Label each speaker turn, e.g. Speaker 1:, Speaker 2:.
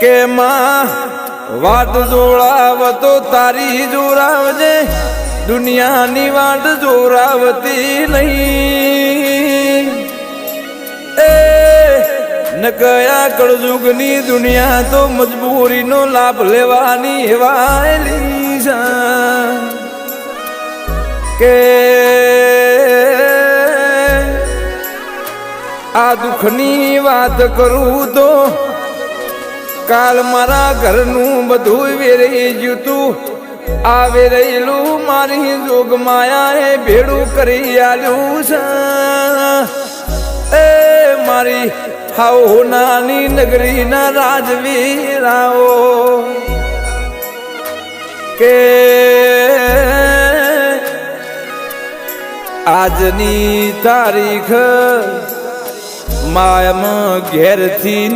Speaker 1: કે માં વાત જોડાવ તો તારી જોરાવજે, દુનિયાની વાત જોરાવતી નહીં. એ ન કયા કળજુગની દુનિયા તો મજબૂરીનો લાભ લેવાની હેવાયેલી છે. કે આ દુઃખની વાત કરું તો કાલ મારા ઘરનું બધું વેરાઈ ગયું તું. આ વેરેલું મારી જોગ માયાએ ભેડું કરી આલ્યું છે. એ મારી હાવ નાની નગરીના રાજવીરાઓ કે આજની તારીખ માયામાં ઘેરથી